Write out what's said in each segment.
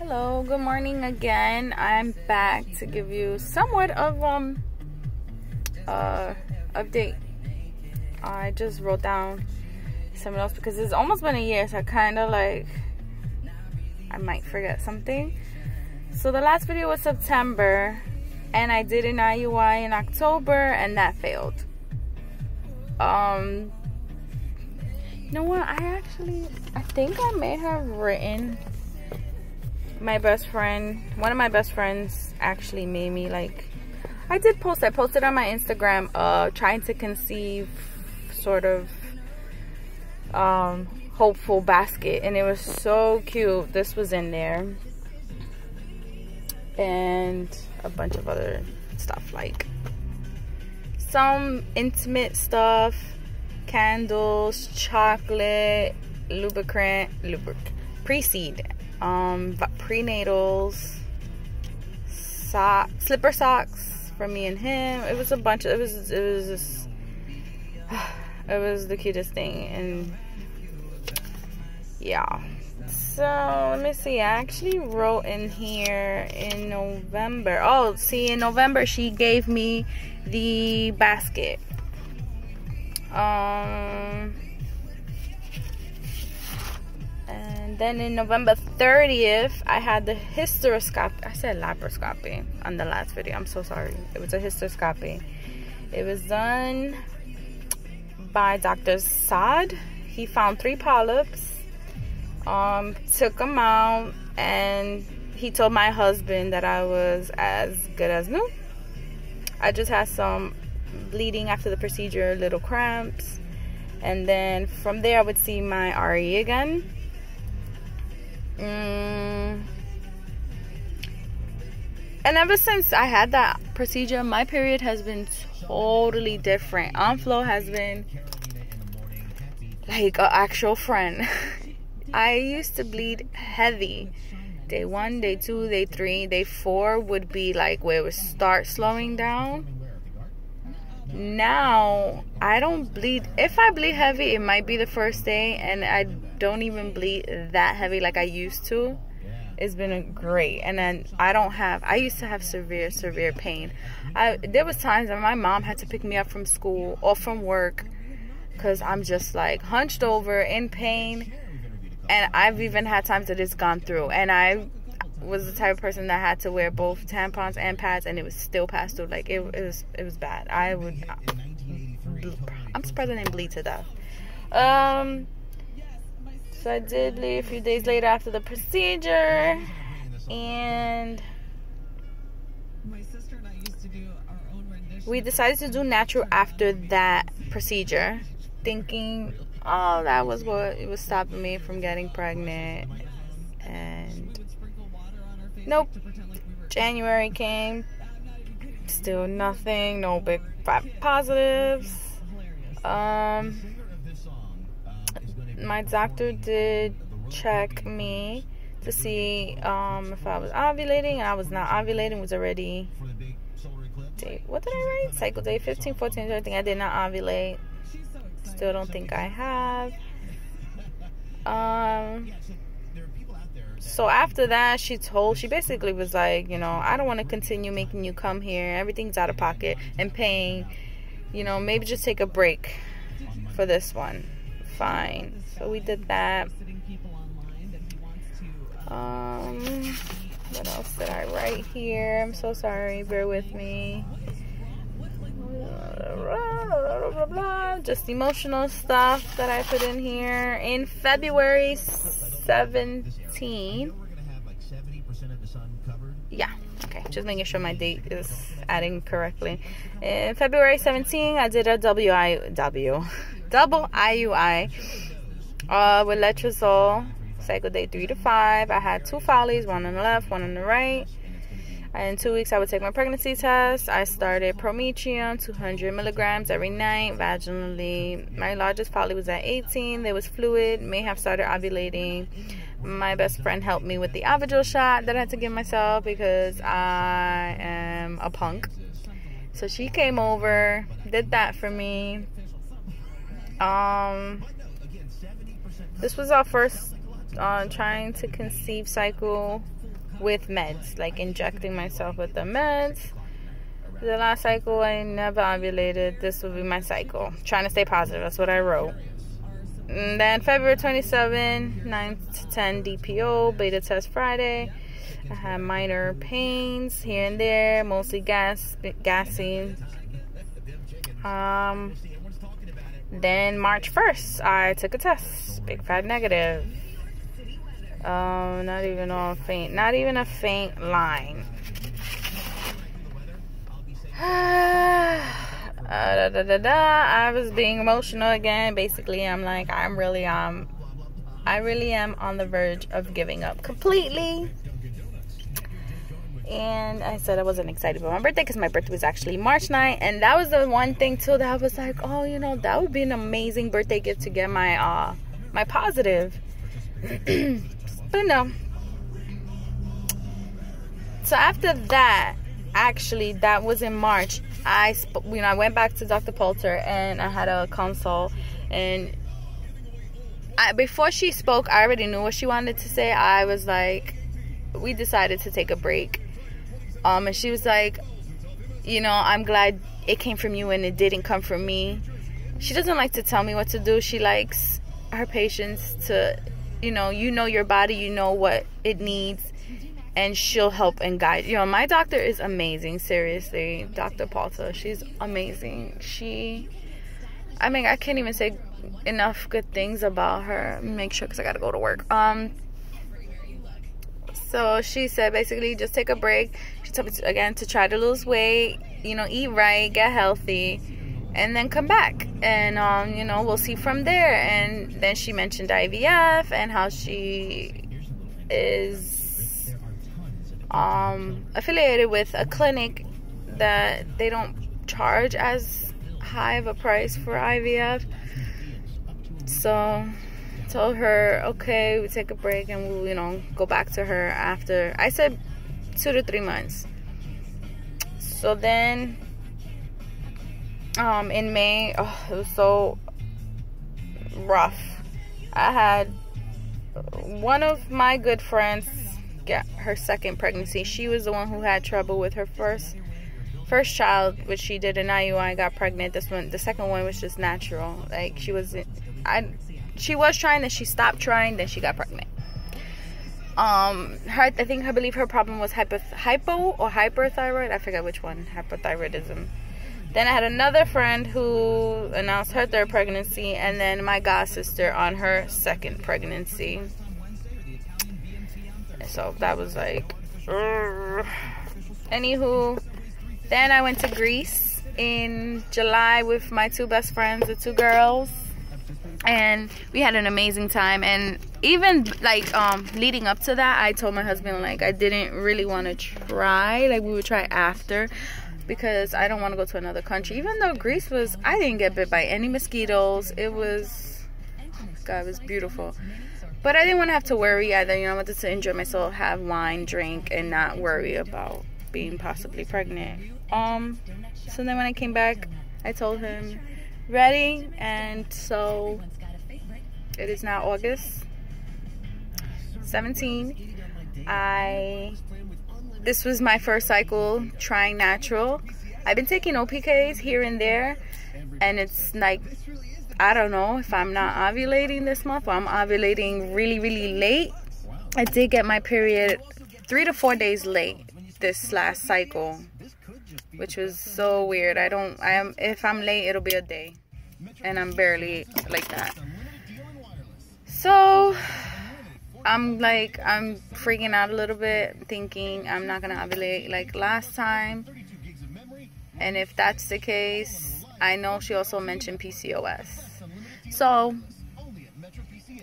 Hello, good morning again. I'm back to give you somewhat of update. I just wrote down some notes because it's almost been a year, so I kind of like I might forget something. So the last video was September, and I did an IUI in October, and that failed. You know what? I think I may have written my best friend. One of my best friends actually made me like. I posted on my Instagram, trying to conceive, sort of hopeful basket, and it was so cute. This was in there, and a bunch of other stuff like some intimate stuff, candles, chocolate, lubricant, pre-seed, prenatals, slipper socks for me and him. It was a bunch of, it was just, it was the cutest thing. And yeah, so let me see, I actually wrote in here in November. Oh, see, in November she gave me the basket. And then in November 30th, I had the hysteroscopy. I said laparoscopy on the last video. I'm so sorry. It was a hysteroscopy. It was done by Dr. Saad. He found 3 polyps. Took them out, and he told my husband that I was as good as new. I just had some bleeding after the procedure, little cramps, and then from there I would see my RE again. And ever since I had that procedure, my period has been totally different. Flow has been like an actual friend. I used to bleed heavy. Day 1, day 2, day 3, day 4 would be like where it would start slowing down. Now I don't bleed. If I bleed heavy, it might be the first day, and I don't even bleed that heavy like I used to. It's been great. And then I used to have severe pain. There was times when my mom had to pick me up from school or from work because I'm just like hunched over in pain. And I've even had times that it's gone through, and I was the type of person that had to wear both tampons and pads, and it was still passed through. Like it was bad. I'm surprised I didn't bleed to death. So I did leave a few days later after the procedure, and we decided to do natural after that procedure, thinking, oh, that was what it was stopping me from getting pregnant. And nope. January came, still nothing, no big positives. My doctor did check me to see if I was ovulating, and I was not ovulating. Was already what did I write? Cycle day 15, 14, 13. I did not ovulate. Still don't think I have. So after that, she basically was like, you know, I don't want to continue making you come here. Everything's out of pocket and paying. You know, maybe just take a break for this one. Fine. So we did that. What else did I write here? I'm so sorry. Bear with me. Just emotional stuff that I put in here. In February 17. Yeah, okay, just making sure my date is adding correctly. In February 17, I did a double IUI with letrozole, cycle day 3 to 5. I had 2 follies, one on the left, one on the right. In 2 weeks, I would take my pregnancy test. I started Prometrium, 200 milligrams every night, vaginally. My largest poly was at 18. There was fluid, may have started ovulating. My best friend helped me with the Avidil shot that I had to give myself because I am a punk. So she came over, did that for me. This was our first trying to conceive cycle. with meds, like injecting myself with the meds. The last cycle, I never ovulated. This will be my cycle. Trying to stay positive. That's what I wrote. And then February 27, 9 to 10 DPO, beta test Friday. I had minor pains here and there, mostly gassing. Then March 1st, I took a test. Big fat negative. Not even a faint line. I was being emotional again. Basically, I'm like, I really am on the verge of giving up completely. And I said I wasn't excited about my birthday because my birthday was actually March 9th. And that was the one thing too that I was like, oh, you know, that would be an amazing birthday gift to get my my positive. But no. So after that, actually, that was in March. I went back to Dr. Poulter and I had a consult. And before she spoke, I already knew what she wanted to say. I was like, we decided to take a break. And she was like, you know, I'm glad it came from you and it didn't come from me. She doesn't like to tell me what to do. She likes her patients to, you know your body, you know what it needs, and she'll help and guide. You know, my doctor is amazing, seriously. Dr. Poulter, she's amazing. I mean, I can't even say enough good things about her. Make sure, because I gotta go to work. So she said basically just take a break. She told me again to try to lose weight, you know, eat right, get healthy, and then come back. And you know, we'll see from there. And then she mentioned IVF and how she is affiliated with a clinic that they don't charge as high of a price for IVF. So told her, okay, we take a break and we'll, you know, go back to her after. I said 2 to 3 months. So then in May, it was so rough. I had one of my good friends get her second pregnancy. She was the one who had trouble with her first child, which she did an IUI, got pregnant. The second one was just natural. Like she was trying, then she stopped trying, then she got pregnant. I believe her problem was hypo or hyperthyroid. I forget which one. Hypothyroidism. Then I had another friend who announced her third pregnancy, and then my god sister on her second pregnancy. So that was like, anywho. Then I went to Greece in July with my 2 best friends, the 2 girls. And we had an amazing time. And even like leading up to that, I told my husband, like, I didn't really want to try. Like, we would try after, because I don't want to go to another country. Even though Greece was, I didn't get bit by any mosquitoes. It was, oh my God, it was beautiful. But I didn't want to have to worry either. You know, I wanted to enjoy myself, have wine, drink, and not worry about being possibly pregnant. So then when I came back, I told him, ready. And so it is now August 17. This was my first cycle trying natural. I've been taking OPKs here and there, and it's like, I don't know if I'm not ovulating this month or I'm ovulating really, really late. I did get my period 3 to 4 days late this last cycle, which was so weird. If I'm late, it'll be a day, and I'm barely like that. So I'm freaking out a little bit, thinking I'm not gonna ovulate like last time. And if that's the case, I know she also mentioned PCOS. So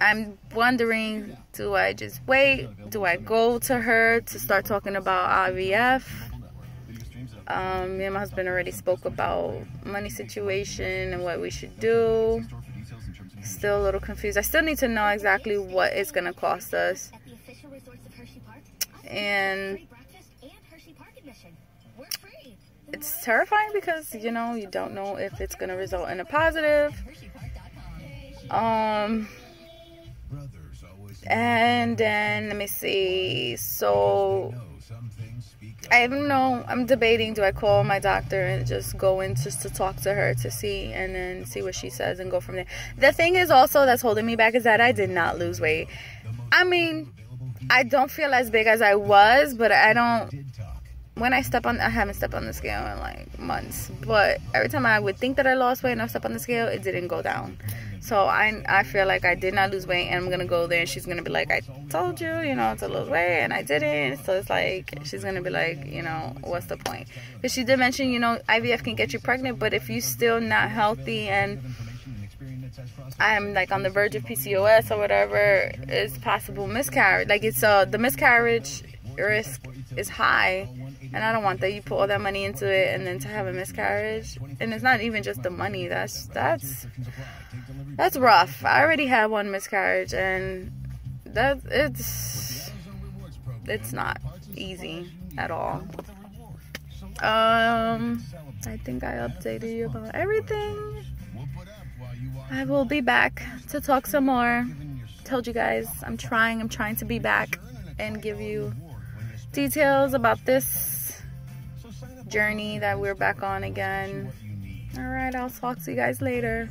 I'm wondering, do I just wait? Do I go to her to start talking about IVF? Me and my husband already spoke about money situation and what we should do. Still a little confused. I still need to know exactly what it's gonna cost us. And it's terrifying because, you know, you don't know if it's gonna result in a positive. And then let me see. So I don't know. I'm debating. Do I call my doctor and just go in just to talk to her to see, and then see what she says and go from there. The thing is also that's holding me back is that I did not lose weight. I mean, I don't feel as big as I was, but I don't. When I haven't stepped on the scale in like months. But every time I would think that I lost weight and I step on the scale, it didn't go down. So I feel like I did not lose weight, and I'm gonna go there and she's gonna be like, I told you, you know, to lose weight, and I didn't. So it's like she's gonna be like, you know, what's the point? Because she did mention, you know, IVF can get you pregnant, but if you still not healthy and I'm like on the verge of PCOS or whatever, it's possible miscarriage. Like it's the miscarriage risk is high, and I don't want that. You put all that money into it and then to have a miscarriage, and it's not even just the money. That's rough. I already had one miscarriage, and it's not easy at all. I think I updated you about everything. I will be back to talk some more. Told you guys I'm trying to be back and give you details about this journey that we're back on again. All right, I'll talk to you guys later.